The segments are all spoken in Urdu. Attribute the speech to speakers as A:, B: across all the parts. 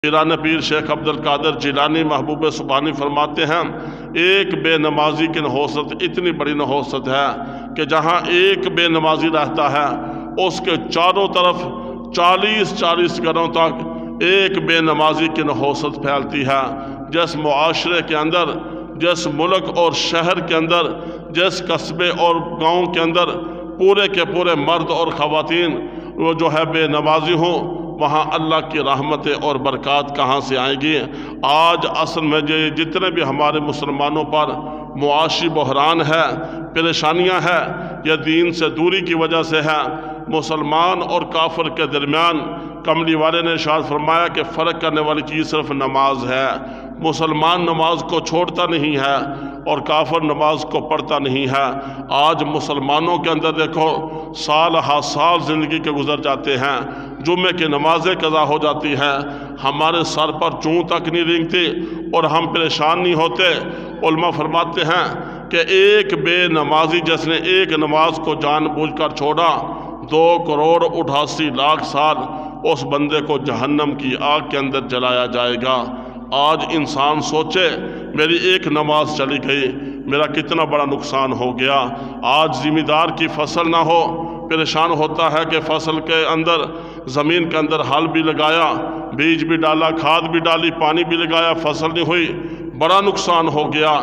A: پیران پیر شیخ عبدالقادر جیلانی محبوب سبحانی فرماتے ہیں ایک بے نمازی کی نحوست اتنی بڑی نحوست ہے کہ جہاں ایک بے نمازی رہتا ہے اس کے چاروں طرف 40 گھروں تک ایک بے نمازی کی نحوست پھیلتی ہے۔ جس معاشرے کے اندر، جس ملک اور شہر کے اندر، جس قصبے اور گاؤں کے اندر پورے کے پورے مرد اور خواتین وہ جو ہے بے نمازی ہوں، وہاں اللہ کی رحمتیں اور برکات کہاں سے آئیں گی؟ آج اصل میں جتنے بھی ہمارے مسلمانوں پر معاشی بحران ہے، پریشانیاں ہیں، یہ دین سے دوری کی وجہ سے ہے۔ مسلمان اور کافر کے درمیان کملی والے نے ارشاد فرمایا کہ فرق کرنے والی چیز صرف نماز ہے۔ مسلمان نماز کو چھوڑتا نہیں ہے اور کافر نماز کو پڑھتا نہیں ہے۔ آج مسلمانوں کے اندر دیکھو سال ہا سال زندگی کے گزر جاتے ہیں، جمعے کی نمازیں قضا ہو جاتی ہیں، ہمارے سر پر چون تک نہیں رینگتی اور ہم پریشان نہیں ہوتے۔ علماء فرماتے ہیں کہ ایک بے نمازی جس نے ایک نماز کو جان بوجھ کر چھوڑا، 2,88,00,000 سال اس بندے کو جہنم کی آگ کے اندر جلایا جائے گا۔ آج انسان سوچے میری ایک نماز چلی گئی، میرا کتنا بڑا نقصان ہو گیا۔ آج ذمہ دار کی فصل نہ ہو، پریشان ہوتا ہے کہ فصل کے اندر زمین کے اندر ہل بھی لگایا، بیج بھی ڈالا، کھاد بھی ڈالی، پانی بھی لگایا، فصل نہیں ہوئی، بڑا نقصان ہو گیا۔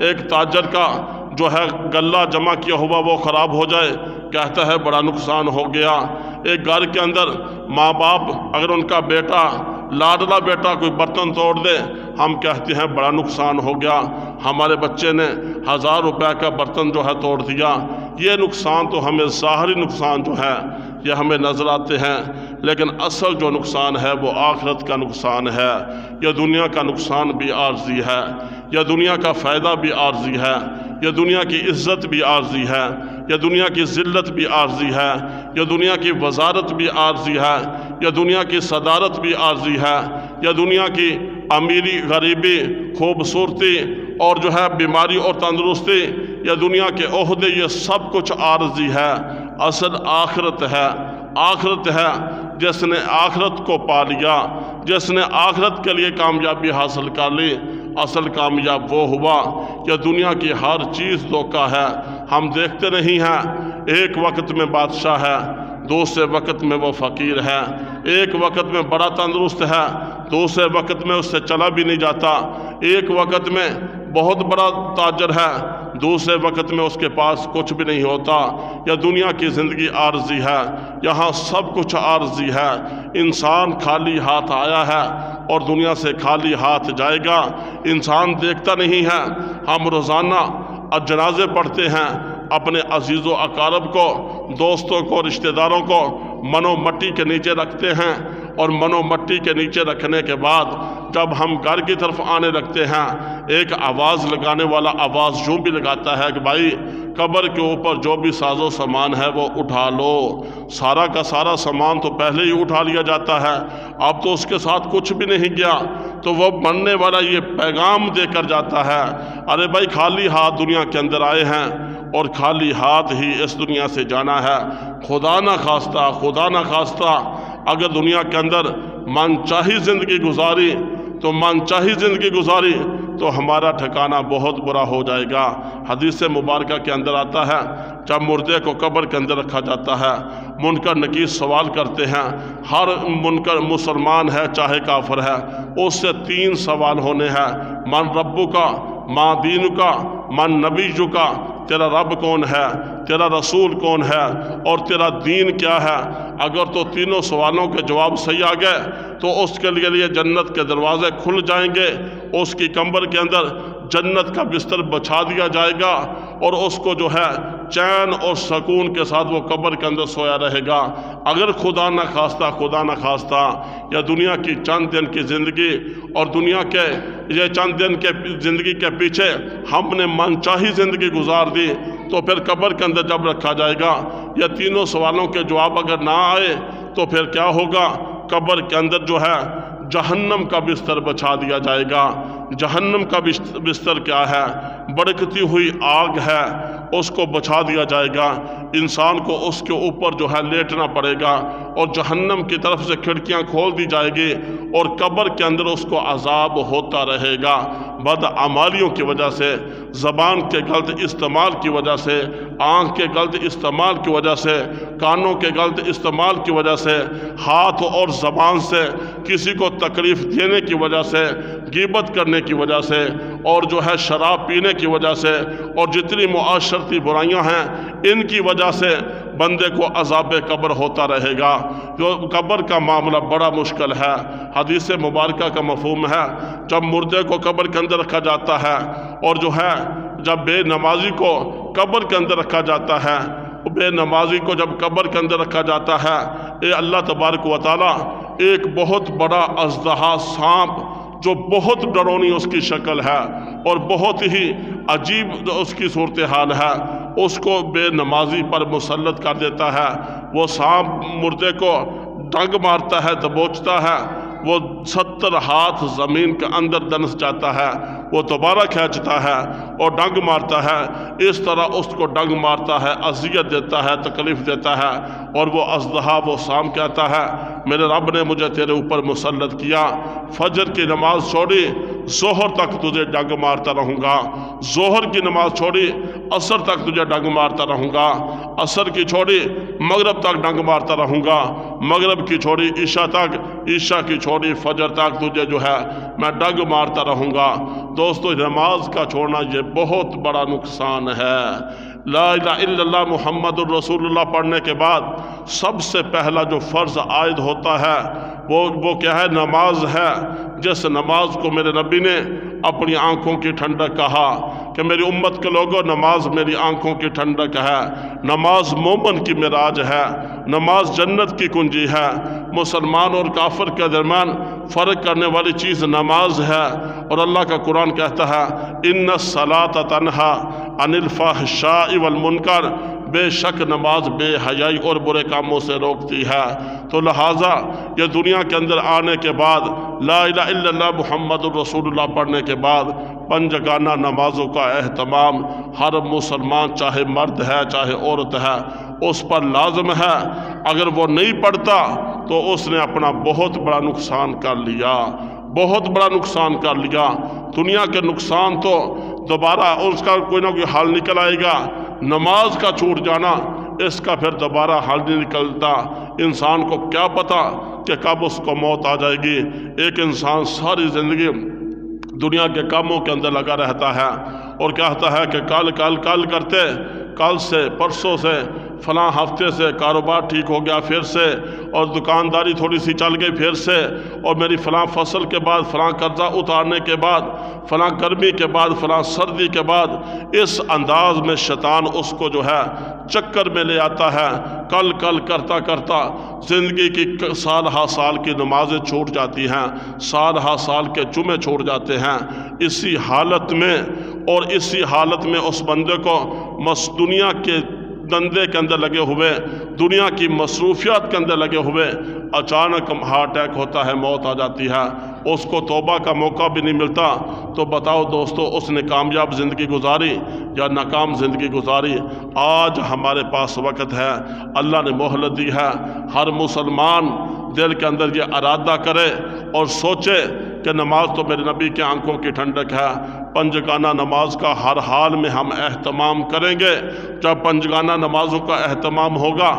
A: ایک تاجر کا جو ہے غلہ جمع کیا ہوا وہ خراب ہو جائے، کہتا ہے بڑا نقصان ہو گیا۔ ایک گھر کے اندر ماں باپ اگر ان کا بیٹا لاڈلا بیٹا کوئی برتن توڑ دے، ہم کہتے ہیں بڑا نقصان ہو گیا، ہمارے بچے نے 1000 روپے کا برتن جو ہے توڑ دیا۔ یہ نقصان تو ہمیں ظاہری نقصان جو ہے یہ ہمیں نظر آتے ہیں، لیکن اصل جو نقصان ہے وہ آخرت کا نقصان ہے۔ یہ دنیا کا نقصان بھی عارضی ہے، یہ دنیا کا فائدہ بھی عارضی ہے، یہ دنیا کی عزت بھی عارضی ہے، یہ دنیا کی ذلت بھی عارضی ہے، یہ دنیا کی وزارت بھی عارضی ہے، یہ دنیا کی صدارت بھی عارضی ہے، یہ دنیا کی امیری غریبی خوبصورتی اور جو ہے بیماری اور تندرستی، یہ دنیا کے عہدے، یہ سب کچھ عارضی ہے۔ اصل آخرت ہے، آخرت ہے۔ جس نے آخرت کو پا لیا، جس نے آخرت کے لیے کامیابی حاصل کر لی، اصل کامیاب وہ ہوا۔ یہ دنیا کی ہر چیز دھوکہ ہے، ہم دیکھتے نہیں ہیں۔ ایک وقت میں بادشاہ ہے، دوسرے وقت میں وہ فقیر ہے، ایک وقت میں بڑا تندرست ہے، دوسرے وقت میں اس سے چلا بھی نہیں جاتا، ایک وقت میں بہت بڑا تاجر ہے، دوسرے وقت میں اس کے پاس کچھ بھی نہیں ہوتا۔ یہ دنیا کی زندگی عارضی ہے، یہاں سب کچھ عارضی ہے۔ انسان خالی ہاتھ آیا ہے اور دنیا سے خالی ہاتھ جائے گا۔ انسان دیکھتا نہیں ہے، ہم روزانہ جنازے پڑھتے ہیں، اپنے عزیز و اقارب کو، دوستوں کو، رشتہ داروں کو منو مٹی کے نیچے رکھتے ہیں، اور منو مٹی کے نیچے رکھنے کے بعد جب ہم گھر کی طرف آنے لگتے ہیں، ایک آواز لگانے والا آواز یوں بھی لگاتا ہے کہ بھائی قبر کے اوپر جو بھی ساز و سامان ہے وہ اٹھا لو۔ سارا کا سارا سامان تو پہلے ہی اٹھا لیا جاتا ہے، اب تو اس کے ساتھ کچھ بھی نہیں گیا، تو وہ مرنے والا یہ پیغام دے کر جاتا ہے، ارے بھائی خالی ہاتھ دنیا کے اندر آئے ہیں اور خالی ہاتھ ہی اس دنیا سے جانا ہے۔ خدا نہ خواستہ، خدا نہ خواستہ اگر دنیا کے اندر من چاہی زندگی گزاری تو ہمارا ٹھکانہ بہت برا ہو جائے گا۔ حدیث مبارکہ کے اندر آتا ہے جب مردے کو قبر کے اندر رکھا جاتا ہے، منکر نکیر سوال کرتے ہیں، ہر منکر مسلمان ہے چاہے کافر ہے، اس سے 3 سوال ہونے ہیں، من ربو کا، ما دین کا، من نبی کا، تیرا رب کون ہے، تیرا رسول کون ہے اور تیرا دین کیا ہے۔ اگر تو تینوں سوالوں کے جواب صحیح آ گئے تو اس کے لیے جنت کے دروازے کھل جائیں گے، اس کی کمبر کے اندر جنت کا بستر بچھا دیا جائے گا اور اس کو جو ہے چین اور سکون کے ساتھ وہ قبر کے اندر سویا رہے گا۔ اگر خدا نہ خواستہ یا دنیا کی چند دن کی زندگی اور دنیا کے یہ چند دن کے زندگی کے پیچھے ہم نے من چاہی زندگی گزار دی، تو پھر قبر کے اندر جب رکھا جائے گا، یہ تینوں سوالوں کے جواب اگر نہ آئے تو پھر کیا ہوگا؟ قبر کے اندر جو ہے جہنم کا بستر بچھا دیا جائے گا۔ جہنم کا بستر کیا ہے؟ بڑکتی ہوئی آگ ہے، اس کو بچھا دیا جائے گا۔ انسان کو اس کے اوپر جو ہے لیٹنا پڑے گا اور جہنم کی طرف سے کھڑکیاں کھول دی جائے گی اور قبر کے اندر اس کو عذاب ہوتا رہے گا بدعمالیوں کی وجہ سے، زبان کے غلط استعمال کی وجہ سے، آنکھ کے غلط استعمال کی وجہ سے، کانوں کے غلط استعمال کی وجہ سے، ہاتھ اور زبان سے کسی کو تکلیف دینے کی وجہ سے، غیبت کرنے کی وجہ سے، اور جو ہے شراب پینے کی وجہ سے، اور جتنی معاشرتی برائیاں ہیں ان کی وجہ سے بندے کو عذاب قبر ہوتا رہے گا۔ جو قبر کا معاملہ بڑا مشکل ہے، حدیث مبارکہ کا مفہوم ہے جب مردے کو قبر کے اندر رکھا جاتا ہے، اور جو ہے جب بے نمازی کو قبر کے اندر رکھا جاتا ہے، بے نمازی کو جب قبر کے اندر رکھا جاتا ہے، اے اللہ تبارک و تعالی ایک بہت بڑا اژدہا سانپ جو بہت ڈرونی اس کی شکل ہے اور بہت ہی عجیب اس کی صورتحال ہے، اس کو بے نمازی پر مسلط کر دیتا ہے۔ وہ سانپ مردے کو ڈنگ مارتا ہے، دبوچتا ہے، وہ 70 ہاتھ زمین کے اندر دنس جاتا ہے، وہ دوبارہ کھینچتا ہے اور ڈنگ مارتا ہے، اس طرح اس کو ڈنگ مارتا ہے، اذیت دیتا ہے، تکلیف دیتا ہے، اور وہ اژدہا وہ سانپ کہتا ہے میرے رب نے مجھے تیرے اوپر مسلط کیا، فجر کی نماز چھوڑی ظہر تک تجھے ڈنگ مارتا رہوں گا، ظہر کی نماز چھوڑی عصر تک تجھے ڈنگ مارتا رہوں گا، عصر کی چھوڑی مغرب تک ڈنگ مارتا رہوں گا، مغرب کی چھوڑی عشاء تک، عشاء کی چھوڑی فجر تک تجھے جو ہے میں ڈنگ مارتا رہوں گا۔ دوستو نماز کا چھوڑنا یہ بہت بڑا نقصان ہے۔ لا الہ الا اللہ محمد الرسول اللہ پڑھنے کے بعد سب سے پہلا جو فرض عائد ہوتا ہے وہ کیا ہے؟ نماز ہے۔ جس نماز کو میرے نبی نے اپنی آنکھوں کی ٹھنڈک کہا کہ میری امت کے لوگوں نماز میری آنکھوں کی ٹھنڈک ہے، نماز مومن کی معراج ہے، نماز جنت کی کنجی ہے، مسلمان اور کافر کے درمیان فرق کرنے والی چیز نماز ہے، اور اللہ کا قرآن کہتا ہے ان الصلاۃ تنہا عن الفحشاء والمنکر، بے شک نماز بے حیائی اور برے کاموں سے روکتی ہے۔ تو لہٰذا یہ دنیا کے اندر آنے کے بعد لا الہ الا اللہ محمد الرسول اللہ پڑھنے کے بعد پنجگانہ نمازوں کا اہتمام ہر مسلمان چاہے مرد ہے چاہے عورت ہے اس پر لازم ہے۔ اگر وہ نہیں پڑھتا تو اس نے اپنا بہت بڑا نقصان کر لیا، بہت بڑا نقصان کر لیا۔ دنیا کے نقصان تو دوبارہ اس کا کوئی نہ کوئی حل نکل آئے گا، نماز کا چھوٹ جانا اس کا پھر دوبارہ حل نہیں نکلتا۔ انسان کو کیا پتا کہ کب اس کو موت آ جائے گی۔ ایک انسان ساری زندگی دنیا کے کاموں کے اندر لگا رہتا ہے اور کہتا ہے کہ کل کرتے، کل سے پرسوں سے فلاں ہفتے سے کاروبار ٹھیک ہو گیا پھر سے، اور دکانداری تھوڑی سی چل گئی پھر سے، اور میری فلاں فصل کے بعد فلاں قرضہ اتارنے کے بعد فلاں گرمی کے بعد فلاں سردی کے بعد، اس انداز میں شیطان اس کو جو ہے چکر میں لے آتا ہے۔ کل کرتا کرتا زندگی کی سال ہا سال کی نمازیں چھوٹ جاتی ہیں، سال ہا سال کے جمعے چھوٹ جاتے ہیں۔ اسی حالت میں اس بندے کو دنیا کے دندے کے اندر لگے ہوئے، دنیا کی مصروفیات کے اندر لگے ہوئے اچانک ہارٹ اٹیک ہوتا ہے، موت آ جاتی ہے، اس کو توبہ کا موقع بھی نہیں ملتا۔ تو بتاؤ دوستو اس نے کامیاب زندگی گزاری یا ناکام زندگی گزاری؟ آج ہمارے پاس وقت ہے، اللہ نے مہلت دی ہے۔ ہر مسلمان دل کے اندر یہ ارادہ کرے اور سوچے کہ نماز تو میرے نبی کے آنکھوں کی ٹھنڈک ہے، پنجگانہ نماز کا ہر حال میں ہم اہتمام کریں گے۔ جب پنجگانہ نمازوں کا اہتمام ہوگا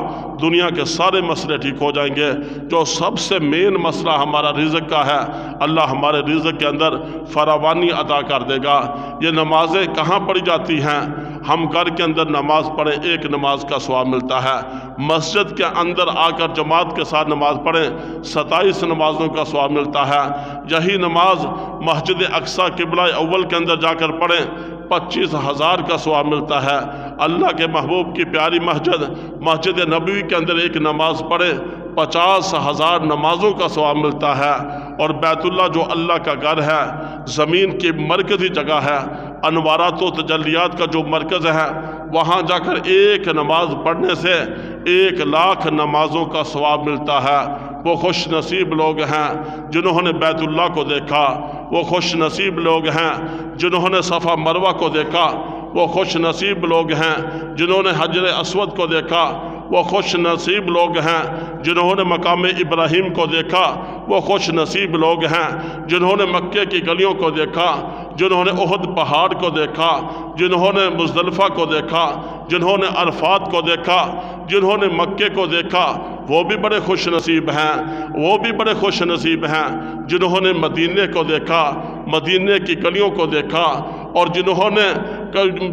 A: دنیا کے سارے مسئلے ٹھیک ہو جائیں گے۔ جو سب سے مین مسئلہ ہمارا رزق کا ہے، اللہ ہمارے رزق کے اندر فراوانی عطا کر دے گا۔ یہ نمازیں کہاں پڑھی جاتی ہیں؟ ہم گھر کے اندر نماز پڑھیں ایک نماز کا ثواب ملتا ہے، مسجد کے اندر آ کر جماعت کے ساتھ نماز پڑھیں 27 نمازوں کا ثواب ملتا ہے۔ یہی نماز مسجد اقصی قبلہ اول کے اندر جا کر پڑھیں 25,000 کا ثواب ملتا ہے۔ اللہ کے محبوب کی پیاری مسجد نبوی کے اندر ایک نماز پڑھے 50,000 نمازوں کا ثواب ملتا ہے۔ اور بیت اللہ جو اللہ کا گھر ہے، زمین کی مرکزی جگہ ہے، انوارات و تجلیات کا جو مرکز ہے، وہاں جا کر ایک نماز پڑھنے سے 1,00,000 نمازوں کا ثواب ملتا ہے۔ وہ خوش نصیب لوگ ہیں جنہوں نے بیت اللہ کو دیکھا، وہ خوش نصیب لوگ ہیں جنہوں نے صفا مروہ کو دیکھا، وہ خوش نصیب لوگ ہیں جنہوں نے حجر اسود کو دیکھا، وہ خوش نصیب لوگ ہیں جنہوں نے مقام ابراہیم کو دیکھا، وہ خوش نصیب لوگ ہیں جنہوں نے مکے کی گلیوں کو دیکھا، جنہوں نے احد پہاڑ کو دیکھا، جنہوں نے مزدلفہ کو دیکھا، جنہوں نے عرفات کو دیکھا، جنہوں نے مکے کو دیکھا، وہ بھی بڑے خوش نصیب ہیں۔ وہ بھی بڑے خوش نصیب ہیں جنہوں نے مدینے کو دیکھا، مدینے کی گلیوں کو دیکھا، اور جنہوں نے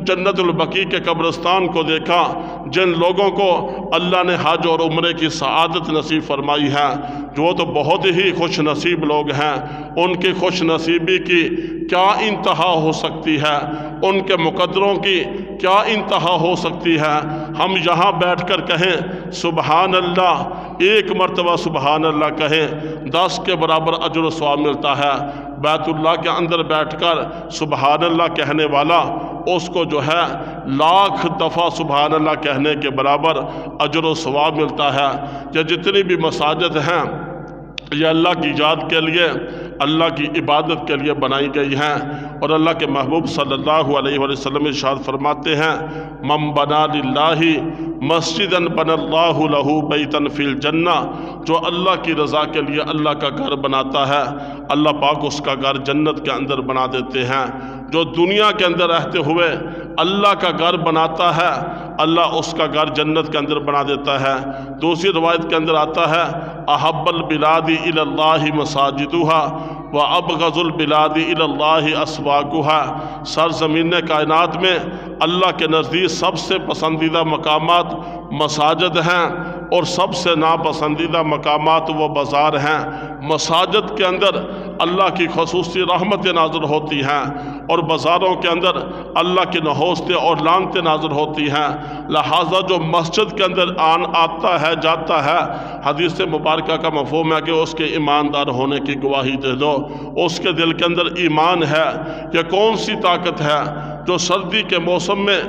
A: جنت البقیع کے قبرستان کو دیکھا۔ جن لوگوں کو اللہ نے حج اور عمرے کی سعادت نصیب فرمائی ہے، جو تو بہت ہی خوش نصیب لوگ ہیں، ان کی خوش نصیبی کی کیا انتہا ہو سکتی ہے، ان کے مقدروں کی کیا انتہا ہو سکتی ہے۔ ہم یہاں بیٹھ کر کہیں سبحان اللہ، ایک مرتبہ سبحان اللہ کہیں 10 کے برابر اجر و ثواب ملتا ہے۔ بیت اللہ کے اندر بیٹھ کر سبحان اللہ کہنے والا، اس کو جو ہے 1,00,000 دفعہ سبحان اللہ کہنے کے برابر اجر و ثواب ملتا ہے۔ یہ جتنی بھی مساجد ہیں یہ اللہ کی یاد کے لیے، اللہ کی عبادت کے لیے بنائی گئی ہیں، اور اللہ کے محبوب صلی اللہ علیہ وسلم ارشاد فرماتے ہیں من بنا للہ مسجدا بنا اللہ لہ بیتا فی الجنہ، جو اللہ کی رضا کے لیے اللہ کا گھر بناتا ہے، اللہ پاک اس کا گھر جنت کے اندر بنا دیتے ہیں۔ جو دنیا کے اندر رہتے ہوئے اللہ کا گھر بناتا ہے، اللہ اس کا گھر جنت کے اندر بنا دیتا ہے۔ دوسری روایت کے اندر آتا ہے احب البلاد الی اللہ مساجدها وابغض البلاد الی اللہ اسواقها، سرزمین کائنات میں اللہ کے نزدیک سب سے پسندیدہ مقامات مساجد ہیں، اور سب سے ناپسندیدہ مقامات وہ بازار ہیں۔ مساجد کے اندر اللہ کی خصوصی رحمتیں نازل ہوتی ہیں، اور بازاروں کے اندر اللہ کی نحوستیں اور لعنتیں نازل ہوتی ہیں۔ لہٰذا جو مسجد کے اندر آتا ہے جاتا ہے، حدیث مبارکہ کا مفہوم ہے کہ اس کے ایماندار ہونے کی گواہی دے دو، اس کے دل کے اندر ایمان ہے۔ یہ کون سی طاقت ہے جو سردی کے موسم میں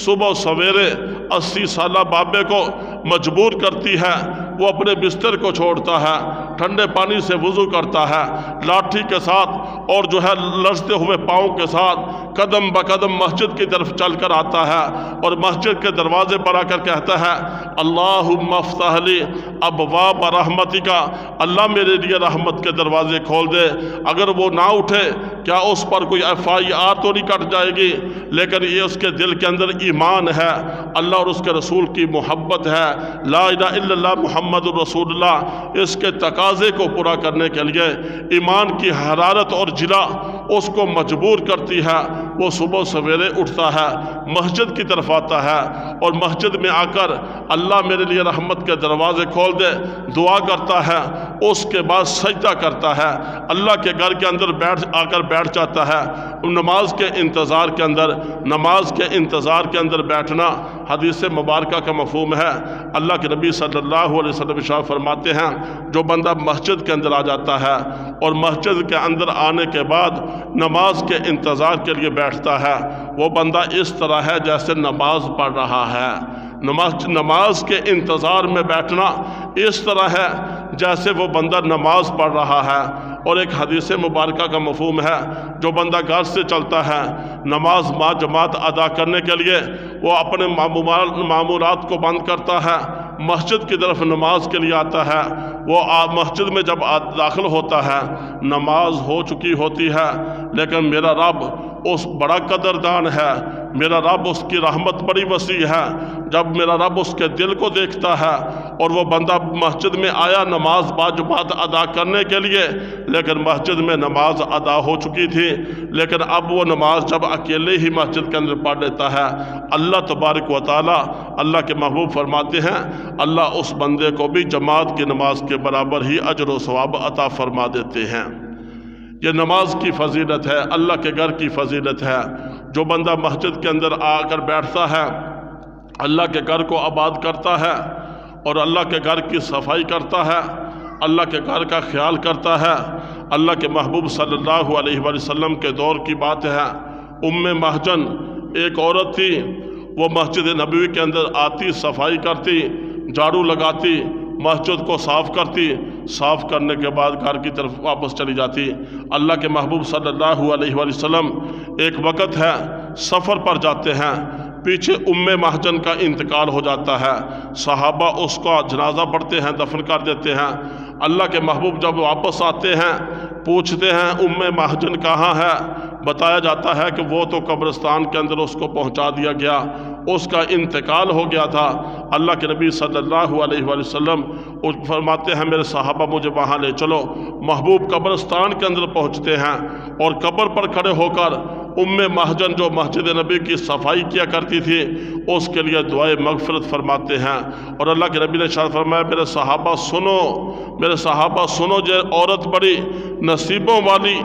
A: صبح سویرے 80 سالہ بابے کو مجبور کرتی ہے، وہ اپنے بستر کو چھوڑتا ہے، ٹھنڈے پانی سے وضو کرتا ہے، لاٹھی کے ساتھ اور جو ہے لرزتے ہوئے پاؤں کے ساتھ قدم بقدم مسجد کی طرف چل کر آتا ہے، اور مسجد کے دروازے پر آ کر کہتا ہے اللہم افتح لی ابواب رحمتک، اللہ میرے لیے رحمت کے دروازے کھول دے۔ اگر وہ نہ اٹھے کیا اس پر کوئی FIR تو نہیں کٹ جائے گی، لیکن یہ اس کے دل کے اندر ایمان ہے، اللہ اور اس کے رسول کی محبت ہے، لا الہ الا اللہ محمد الرسول اللہ، اس کے تقاضے کو پورا کرنے کے لیے ایمان کی حرارت اور جلا اس کو مجبور کرتی ہے۔ وہ صبح سویرے اٹھتا ہے، مسجد کی طرف آتا ہے، اور مسجد میں آ کر اللہ میرے لیے رحمت کے دروازے کھول دے دعا کرتا ہے، اس کے بعد سجدہ کرتا ہے، اللہ کے گھر کے اندر آ کر بیٹھ جاتا ہے۔ نماز کے انتظار کے اندر بیٹھنا حدیث مبارکہ کا مفہوم ہے۔ اللہ کے نبی صلی اللہ علیہ وسلم ارشاد فرماتے ہیں جو بندہ مسجد کے اندر آ جاتا ہے اور مسجد کے اندر آنے کے بعد نماز کے انتظار کے لیے بیٹھتا ہے، وہ بندہ اس طرح ہے جیسے نماز پڑھ رہا ہے۔ نماز کے انتظار میں بیٹھنا اس طرح ہے جیسے وہ بندہ نماز پڑھ رہا ہے۔ اور ایک حدیث مبارکہ کا مفہوم ہے جو بندہ گھر سے چلتا ہے نماز با جماعت ادا کرنے کے لیے، وہ اپنے معمولات کو بند کرتا ہے، مسجد کی طرف نماز کے لیے آتا ہے، وہ مسجد میں جب داخل ہوتا ہے نماز ہو چکی ہوتی ہے، لیکن میرا رب اس بڑا قدردان ہے، میرا رب اس کی رحمت بڑی وسیع ہے۔ جب میرا رب اس کے دل کو دیکھتا ہے اور وہ بندہ مسجد میں آیا نماز با جماعت ادا کرنے کے لیے، لیکن مسجد میں نماز ادا ہو چکی تھی، لیکن اب وہ نماز جب اکیلے ہی مسجد کے اندر پڑھ لیتا ہے، اللہ تبارک و تعالی، اللہ کے محبوب فرماتے ہیں اللہ اس بندے کو بھی جماعت کی نماز کے برابر ہی اجر و ثواب عطا فرما دیتے ہیں۔ یہ نماز کی فضیلت ہے، اللہ کے گھر کی فضیلت ہے۔ جو بندہ مسجد کے اندر آ کر بیٹھتا ہے، اللہ کے گھر کو آباد کرتا ہے اور اللہ کے گھر کی صفائی کرتا ہے، اللہ کے گھر کا خیال کرتا ہے۔ اللہ کے محبوب صلی اللہ علیہ وسلم کے دور کی بات ہے، محجن ایک عورت تھی، وہ مسجد نبوی کے اندر آتی، صفائی کرتی، جھاڑو لگاتی، مسجد کو صاف کرتی، صاف کرنے کے بعد گھر کی طرف واپس چلی جاتی۔ اللہ کے محبوب صلی اللہ علیہ وآلہ وسلم ایک وقت ہے سفر پر جاتے ہیں، پیچھے مہجن کا انتقال ہو جاتا ہے، صحابہ اس کا جنازہ پڑھتے ہیں، دفن کر دیتے ہیں۔ اللہ کے محبوب جب واپس آتے ہیں پوچھتے ہیں مہجن کہاں ہے؟ بتایا جاتا ہے کہ وہ تو قبرستان کے اندر اس کو پہنچا دیا گیا، اس کا انتقال ہو گیا تھا۔ اللہ کے نبی صلی اللہ علیہ وآلہ وسلم فرماتے ہیں میرے صحابہ مجھے وہاں لے چلو۔ محبوب قبرستان کے اندر پہنچتے ہیں اور قبر پر کھڑے ہو کر مہجن جو مسجد نبی کی صفائی کیا کرتی تھی اس کے لیے دعائے مغفرت فرماتے ہیں۔ اور اللہ کے نبی نے ارشاد فرمایا میرے صحابہ سنو، یہ عورت بڑی نصیبوں والی،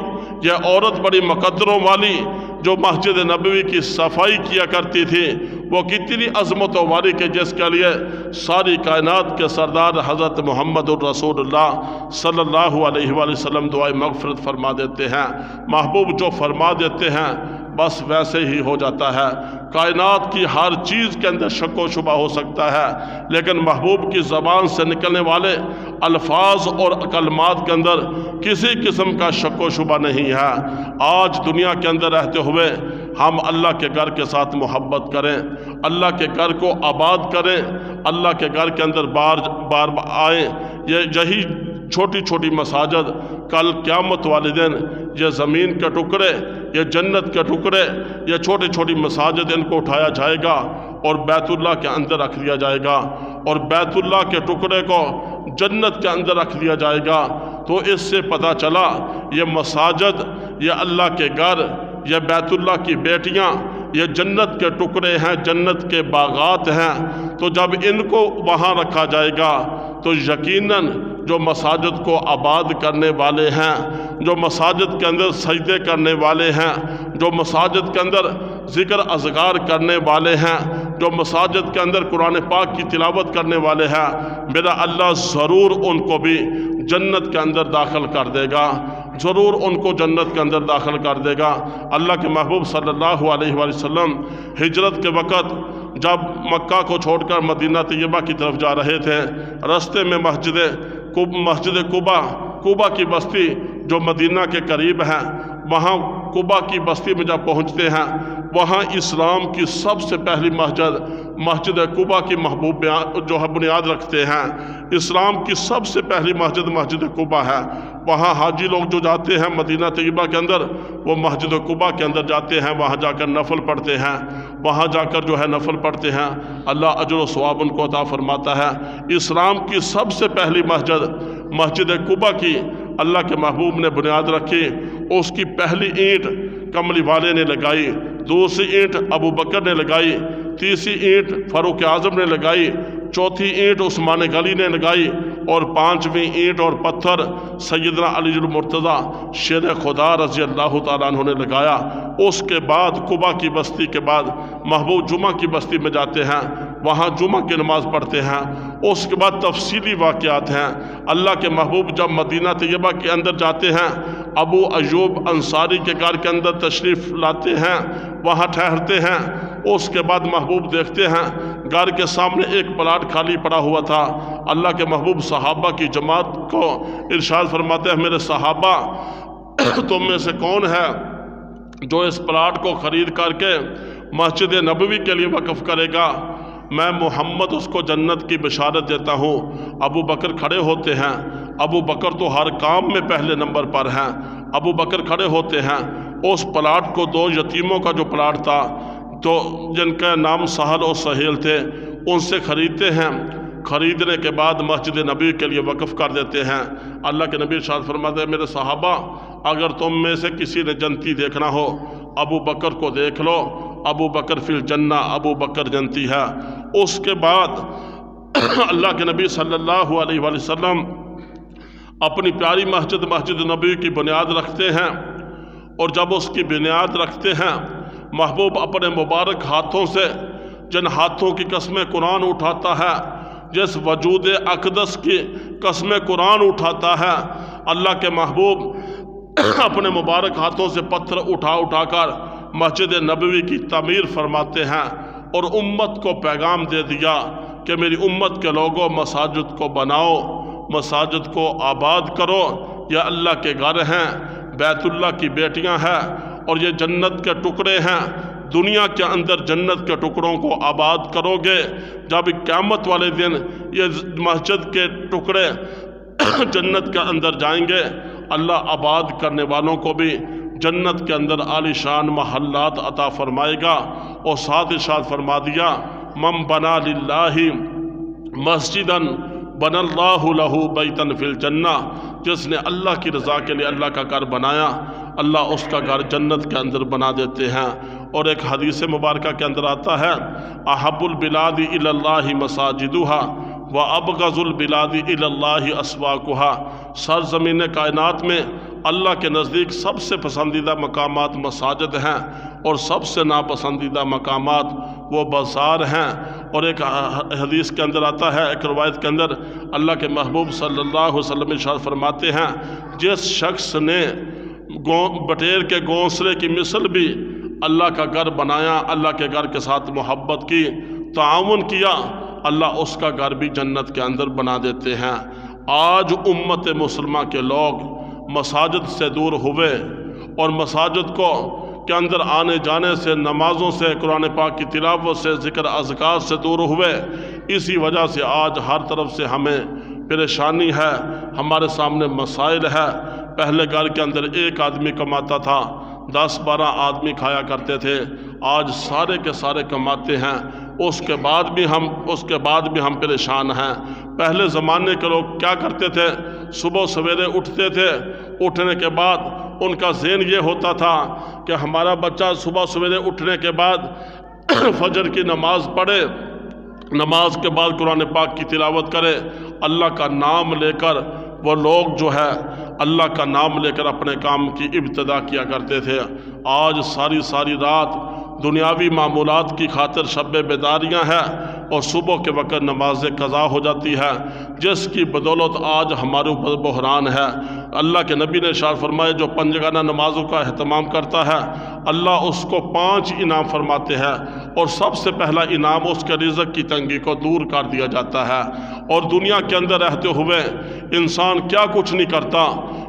A: یہ عورت بڑی مقدروں والی جو مسجد نبوی کی صفائی کیا کرتی تھی، وہ کتنی عظمتوں والی کہ جس کے لیے ساری کائنات کے سردار حضرت محمد الرسول اللہ صلی اللہ علیہ وآلہ وسلم دعائے مغفرت فرما دیتے ہیں۔ محبوب جو فرما دیتے ہیں بس ویسے ہی ہو جاتا ہے۔ کائنات کی ہر چیز کے اندر شک و شبہ ہو سکتا ہے، لیکن محبوب کی زبان سے نکلنے والے الفاظ اور کلمات کے اندر کسی قسم کا شک و شبہ نہیں ہے۔ آج دنیا کے اندر رہتے ہوئے ہم اللہ کے گھر کے ساتھ محبت کریں، اللہ کے گھر کو آباد کریں، اللہ کے گھر کے اندر بار آئیں۔ یہی چھوٹی چھوٹی مساجد کل قیامت والے دن یہ زمین کے ٹکڑے، یہ جنت کے ٹکڑے، یہ چھوٹی چھوٹی مساجد ان کو اٹھایا جائے گا اور بیت اللہ کے اندر رکھ دیا جائے گا، اور بیت اللہ کے ٹکڑے کو جنت کے اندر رکھ دیا جائے گا۔ تو اس سے پتہ چلا یہ مساجد، یہ اللہ کے گھر، یہ بیت اللہ کی بیٹیاں، یہ جنت کے ٹکڑے ہیں، جنت کے باغات ہیں۔ تو جب ان کو وہاں رکھا جائے گا تو یقیناً جو مساجد کو آباد کرنے والے ہیں، جو مساجد کے اندر سجدے کرنے والے ہیں، جو مساجد کے اندر ذکر اذکار کرنے والے ہیں، جو مساجد کے اندر قرآن پاک کی تلاوت کرنے والے ہیں، میرا اللہ ضرور ان کو بھی جنت کے اندر داخل کر دے گا، ضرور ان کو جنت کے اندر داخل کر دے گا۔ اللہ کے محبوب صلی اللہ علیہ وآلہ وسلم ہجرت کے وقت جب مکہ کو چھوڑ کر مدینہ طیبہ کی طرف جا رہے تھے، رستے میں مسجد قبا کی بستی جو مدینہ کے قریب ہے، وہاں قبا کی بستی میں جب پہنچتے ہیں وہاں اسلام کی سب سے پہلی مسجد قبا کی محبوب جو ہے بنیاد رکھتے ہیں۔ اسلام کی سب سے پہلی مسجد قبا ہے۔ وہاں حاجی لوگ جو جاتے ہیں مدینہ طیبہ کے اندر، وہ مسجد قبا کے اندر جاتے ہیں، وہاں جا کر نفل پڑھتے ہیں، وہاں جا کر جو ہے نفل پڑھتے ہیں، اللہ اجر و ثواب ان کو عطا فرماتا ہے۔ اسلام کی سب سے پہلی مسجد قبا کی اللہ کے محبوب نے بنیاد رکھی۔ اس کی پہلی اینٹ کملی والے نے لگائی، دوسری اینٹ ابو بکر نے لگائی، تیسری اینٹ فاروق اعظم نے لگائی، چوتھی اینٹ عثمان غنی نے لگائی، اور پانچویں اینٹ اور پتھر سیدنا علی المرتضیٰ شیر خدا رضی اللہ تعالیٰ عنہ نے لگایا۔ اس کے بعد قبا کی بستی کے بعد محبوب جمعہ کی بستی میں جاتے ہیں، وہاں جمعہ کی نماز پڑھتے ہیں۔ اس کے بعد تفصیلی واقعات ہیں۔ اللہ کے محبوب جب مدینہ طیبہ کے اندر جاتے ہیں، ابو ایوب انصاری کے گھر کے اندر تشریف لاتے ہیں، وہاں ٹھہرتے ہیں۔ اس کے بعد محبوب دیکھتے ہیں گھر کے سامنے ایک پلاٹ خالی پڑا ہوا تھا۔ اللہ کے محبوب صحابہ کی جماعت کو ارشاد فرماتے ہیں میرے صحابہ تم میں سے کون ہے جو اس پلاٹ کو خرید کر کے مسجد نبوی کے لیے وقف کرے گا؟ میں محمد اس کو جنت کی بشارت دیتا ہوں۔ ابو بکر کھڑے ہوتے ہیں، ابو بکر تو ہر کام میں پہلے نمبر پر ہیں۔ ابو بکر کھڑے ہوتے ہیں، اس پلاٹ کو دو یتیموں کا جو پلاٹ تھا تو جن کا نام سہل اور سہیل تھے ان سے خریدتے ہیں، خریدنے کے بعد مسجد نبی کے لیے وقف کر دیتے ہیں۔ اللہ کے نبی ارشاد فرماتے ہیں میرے صحابہ اگر تم میں سے کسی نے جنتی دیکھنا ہو ابو بکر کو دیکھ لو، ابو بکر فی الجنہ، ابو بکر جنتی ہے۔ اس کے بعد اللہ کے نبی صلی اللہ علیہ وآلہ وسلم اپنی پیاری مسجد نبی کی بنیاد رکھتے ہیں، اور جب اس کی بنیاد رکھتے ہیں محبوب اپنے مبارک ہاتھوں سے جن ہاتھوں کی قسم قرآن اٹھاتا ہے، جس وجود اقدس کی قسم قرآن اٹھاتا ہے، اللہ کے محبوب اپنے مبارک ہاتھوں سے پتھر اٹھا کر مسجد نبوی کی تعمیر فرماتے ہیں، اور امت کو پیغام دے دیا کہ میری امت کے لوگوں مساجد کو بناؤ، مساجد کو آباد کرو، یہ اللہ کے گھر ہیں، بیت اللہ کی بیٹیاں ہیں اور یہ جنت کے ٹکڑے ہیں۔ دنیا کے اندر جنت کے ٹکڑوں کو آباد کرو گے، جب قیامت والے دن یہ مسجد کے ٹکڑے جنت کے اندر جائیں گے، اللہ آباد کرنے والوں کو بھی جنت کے اندر عالی شان محلات عطا فرمائے گا۔ اور ساتھ ارشاد فرما دیا، من بنا للہ مسجداً بن اللہ لہ بیتاً فی الجنہ، جس نے اللہ کی رضا کے لیے اللہ کا گھر بنایا، اللہ اس کا گھر جنت کے اندر بنا دیتے ہیں۔ اور ایک حدیث مبارکہ کے اندر آتا ہے، احب البلاد الی اللہ مساجدها وابغض البلاد الی اللہ اسواقها، سرزمین کائنات میں اللہ کے نزدیک سب سے پسندیدہ مقامات مساجد ہیں اور سب سے ناپسندیدہ مقامات وہ بازار ہیں۔ اور ایک حدیث کے اندر آتا ہے، ایک روایت کے اندر اللہ کے محبوب صلی اللہ علیہ وسلم ارشاد فرماتے ہیں، جس شخص نے بٹیر کے گھونسلے کی مثل بھی اللہ کا گھر بنایا، اللہ کے گھر کے ساتھ محبت کی، تعاون کیا، اللہ اس کا گھر بھی جنت کے اندر بنا دیتے ہیں۔ آج امت مسلمہ کے لوگ مساجد سے دور ہوئے اور مساجد کے اندر آنے جانے سے، نمازوں سے، قرآن پاک کی تلاوت سے، ذکر اذکار سے دور ہوئے۔ اسی وجہ سے آج ہر طرف سے ہمیں پریشانی ہے، ہمارے سامنے مسائل ہے۔ پہلے گھر کے اندر ایک آدمی کماتا تھا، 10-12 آدمی کھایا کرتے تھے، آج سارے کے سارے کماتے ہیں، اس کے بعد بھی ہم پریشان ہیں۔ پہلے زمانے کے لوگ کیا کرتے تھے؟ صبح سویرے اٹھتے تھے، اٹھنے کے بعد ان کا ذہن یہ ہوتا تھا کہ ہمارا بچہ صبح سویرے اٹھنے کے بعد فجر کی نماز پڑھے، نماز کے بعد قرآن پاک کی تلاوت کرے، اللہ کا نام لے کر وہ لوگ جو ہے اللہ کا نام لے کر اپنے کام کی ابتدا کیا کرتے تھے۔ آج ساری رات دنیاوی معمولات کی خاطر شب بیداریاں ہیں اور صبح کے وقت نماز قضا ہو جاتی ہے، جس کی بدولت آج ہمارے اوپر بحران ہے۔ اللہ کے نبی نے ارشاد فرمایا، جو پنجگانہ نمازوں کا اہتمام کرتا ہے اللہ اس کو 5 انعام فرماتے ہیں، اور سب سے پہلا انعام اس کے رزق کی تنگی کو دور کر دیا جاتا ہے۔ اور دنیا کے اندر رہتے ہوئے انسان کیا کچھ نہیں کرتا،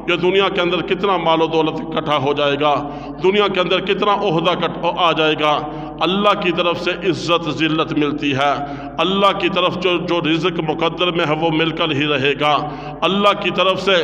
A: یہ دنیا کے اندر کتنا مال و دولت اکٹھا ہو جائے گا، دنیا کے اندر کتنا عہدہ آ جائے گا، اللہ کی طرف سے عزت ذلت ملتی ہے، اللہ کی طرف جو رزق مقدر میں ہے وہ مل کر ہی رہے گا، اللہ کی طرف سے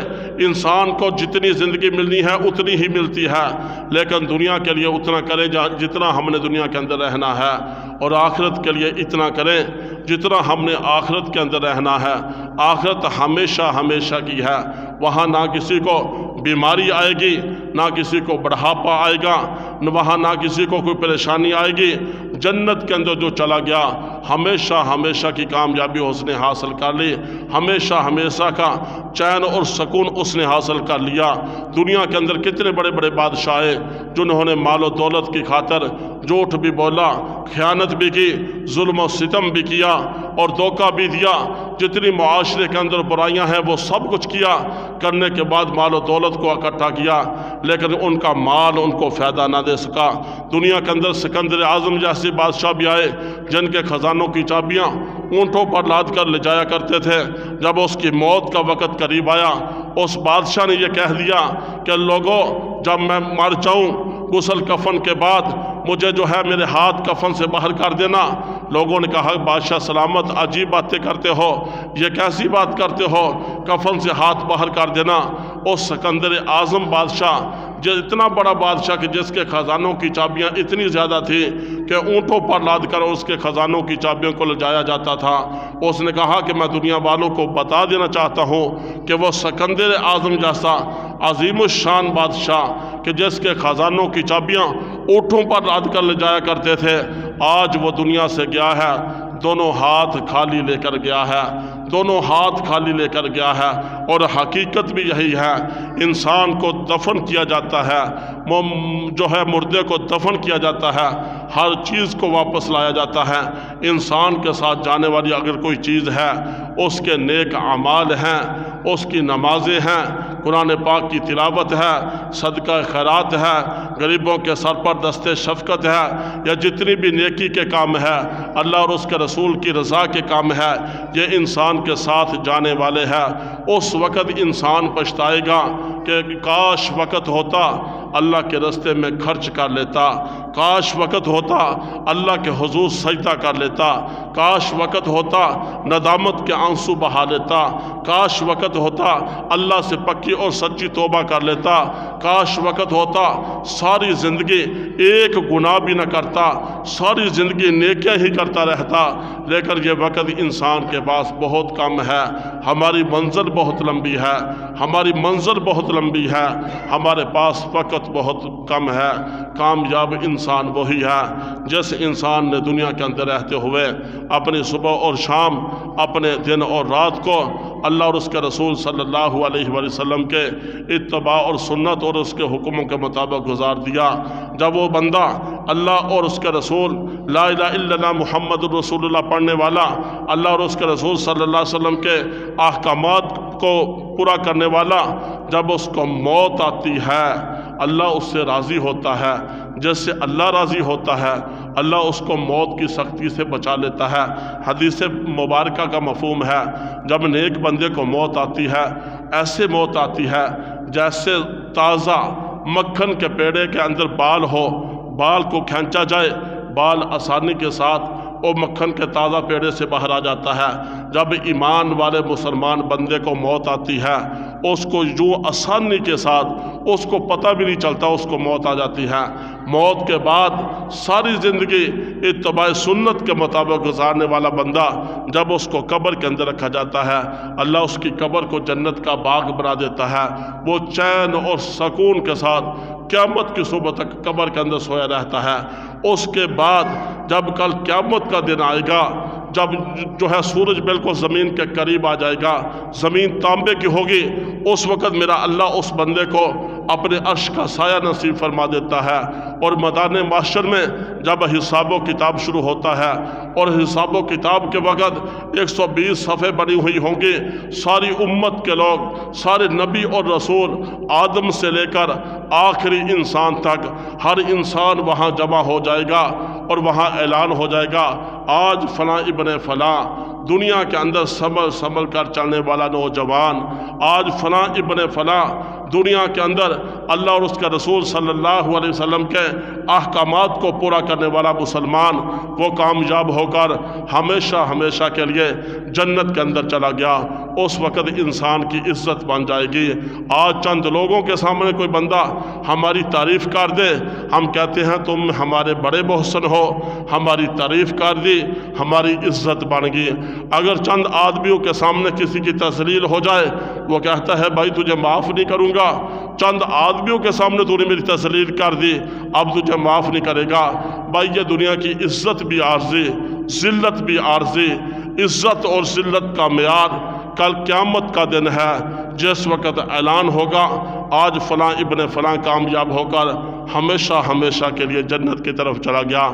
A: انسان کو جتنی زندگی ملنی ہے اتنی ہی ملتی ہے، لیکن دنیا کے لیے اتنا کریں جتنا ہم نے دنیا کے اندر رہنا ہے، اور آخرت کے لیے اتنا کریں جتنا ہم نے آخرت کے اندر رہنا ہے۔ آخرت ہمیشہ کی ہے، وہاں نہ کسی کو بیماری آئے گی، نہ کسی کو بڑھاپا آئے گا، وہاں نہ کسی کو کوئی پریشانی آئے گی۔ جنت کے اندر جو چلا گیا ہمیشہ کی کامیابی اس نے حاصل کر لی، ہمیشہ کا چین اور سکون اس نے حاصل کر لیا۔ دنیا کے اندر کتنے بڑے بڑے بادشاہ جنہوں نے مال و دولت کی خاطر جھوٹ بھی بولا، خیانت بھی کی، ظلم و ستم بھی کیا اور دھوکہ بھی دیا، جتنی معاشرے کے اندر برائیاں ہیں وہ سب کچھ کیا، کرنے کے بعد مال و دولت کو اکٹھا کیا، لیکن ان کا مال ان کو فائدہ نہ دے سکا۔ دنیا کے اندر سکندر اعظم جیسے بادشاہ بھی آئے جن کے خزانوں کی چابیاں اونٹوں پر لاد کر لے جایا کرتے تھے، جب اس کی موت کا وقت قریب آیا اس بادشاہ نے یہ کہہ دیا کہ لوگوں جب میں مر جاؤں غسل کفن کے بعد مجھے جو ہے میرے ہاتھ کفن سے باہر کر دینا۔ لوگوں نے کہا بادشاہ سلامت، عجیب باتیں کرتے ہو، یہ کیسی بات کرتے ہو، کفن سے ہاتھ باہر کر دینا۔ اس سکندر اعظم بادشاہ جو اتنا بڑا بادشاہ کہ جس کے خزانوں کی چابیاں اتنی زیادہ تھی کہ اونٹوں پر لاد کر اس کے خزانوں کی چابیوں کو لے جایا جاتا تھا، اس نے کہا کہ میں دنیا والوں کو بتا دینا چاہتا ہوں کہ وہ سکندر اعظم جیسا عظیم الشان بادشاہ کہ جس کے خزانوں کی چابیاں اونٹوں پر لاد کر لے جایا کرتے تھے، آج وہ دنیا سے گیا ہے، دونوں ہاتھ خالی لے کر گیا ہے، دونوں ہاتھ خالی لے کر گیا ہے۔ اور حقیقت بھی یہی ہے، انسان کو دفن کیا جاتا ہے، جو ہے مردے کو دفن کیا جاتا ہے، ہر چیز کو واپس لایا جاتا ہے۔ انسان کے ساتھ جانے والی اگر کوئی چیز ہے، اس کے نیک اعمال ہیں، اس کی نمازیں ہیں، قرآن پاک کی تلاوت ہے، صدقہ خیرات ہے، غریبوں کے سر پر دست شفقت ہے، یا جتنی بھی نیکی کے کام ہے، اللہ اور اس کے رسول کی رضا کے کام ہے، یہ انسان کے ساتھ جانے والے ہیں۔ اس وقت انسان پچھتائے گا کہ کاش وقت ہوتا اللہ کے راستے میں خرچ کر لیتا، کاش وقت ہوتا اللہ کے حضور سجدہ کر لیتا، کاش وقت ہوتا ندامت کے آنسو بہا لیتا، کاش وقت ہوتا اللہ سے پکی اور سچی توبہ کر لیتا، کاش وقت ہوتا ساری زندگی ایک گناہ بھی نہ کرتا، ساری زندگی نیکیاں ہی کرتا رہتا، لیکن یہ وقت انسان کے پاس بہت کم ہے۔ ہماری منزل بہت لمبی ہے، ہماری منزل بہت لمبی ہے، ہمارے پاس وقت بہت کم ہے۔ کامیاب انسان وہی ہے جس انسان نے دنیا کے اندر رہتے ہوئے اپنی صبح اور شام، اپنے دن اور رات کو اللہ اور اس کے رسول صلی اللہ علیہ وآلہ وسلم کے اتباع اور سنت اور اس کے حکموں کے مطابق گزار دیا۔ جب وہ بندہ اللہ اور اس کے رسول لا الہ الا اللہ محمد الرسول اللہ پڑھنے والا، اللہ اور اس کے رسول صلی اللہ علیہ وسلم کے احکامات کو پورا کرنے والا، جب اس کو موت آتی ہے اللہ اس سے راضی ہوتا ہے۔ جس سے اللہ راضی ہوتا ہے اللہ اس کو موت کی سختی سے بچا لیتا ہے۔ حدیث مبارکہ کا مفہوم ہے جب نیک بندے کو موت آتی ہے، ایسے موت آتی ہے جیسے تازہ مکھن کے پیڑے کے اندر بال ہو، بال کو کھینچا جائے، بال آسانی کے ساتھ وہ مکھن کے تازہ پیڑے سے باہر آ جاتا ہے۔ جب ایمان والے مسلمان بندے کو موت آتی ہے اس کو جو آسانی کے ساتھ اس کو پتہ بھی نہیں چلتا، اس کو موت آ جاتی ہے۔ موت کے بعد ساری زندگی اتباع سنت کے مطابق گزارنے والا بندہ جب اس کو قبر کے اندر رکھا جاتا ہے اللہ اس کی قبر کو جنت کا باغ بنا دیتا ہے۔ وہ چین اور سکون کے ساتھ قیامت کی صبح تک قبر کے اندر سویا رہتا ہے۔ اس کے بعد جب کل قیامت کا دن آئے گا، جب جو ہے سورج بالکل زمین کے قریب آ جائے گا، زمین تانبے کی ہوگی، اس وقت میرا اللہ اس بندے کو اپنے عرش کا سایہ نصیب فرما دیتا ہے۔ اور میدان محشر میں جب حساب و کتاب شروع ہوتا ہے اور حساب و کتاب کے وقت 120 صفحے بنی ہوئی ہوں گی، ساری امت کے لوگ، سارے نبی اور رسول، آدم سے لے کر آخری انسان تک، ہر انسان وہاں جمع ہو جائے گا اور وہاں اعلان ہو جائے گا آج فلاں ابن فلاں دنیا کے اندر سنبھل کر چلنے والا نوجوان، آج فلاں ابن فلاں دنیا کے اندر اللہ اور اس کے رسول صلی اللہ علیہ وسلم کے احکامات کو پورا کرنے والا مسلمان، وہ کامیاب ہو کر ہمیشہ ہمیشہ کے لیے جنت کے اندر چلا گیا۔ اس وقت انسان کی عزت بن جائے گی۔ آج چند لوگوں کے سامنے کوئی بندہ ہماری تعریف کر دے، ہم کہتے ہیں تم ہمارے بڑے محسن ہو، ہماری تعریف کر دی، ہماری عزت بن گئی۔ اگر چند آدمیوں کے سامنے کسی کی تذلیل ہو جائے، وہ کہتا ہے بھائی تجھے معاف نہیں کروں گا، چند آدمیوں کے سامنے تو نے میری تذلیل کر دی، اب تجھے معاف نہیں کرے گا۔ بھائی یہ دنیا کی عزت بھی عارضی، ذلت بھی عارضی، عزت اور ذلت کا معیار کل قیامت کا دن ہے، جس وقت اعلان ہوگا آج فلاں ابن فلاں کامیاب ہو کر ہمیشہ ہمیشہ کے لیے جنت کی طرف چلا گیا،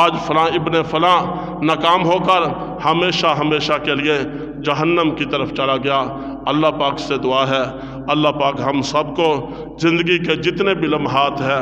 A: آج فلاں ابن فلاں ناکام ہو کر ہمیشہ ہمیشہ کے لیے جہنم کی طرف چلا گیا۔ اللہ پاک سے دعا ہے اللہ پاک ہم سب کو زندگی کے جتنے بھی لمحات ہیں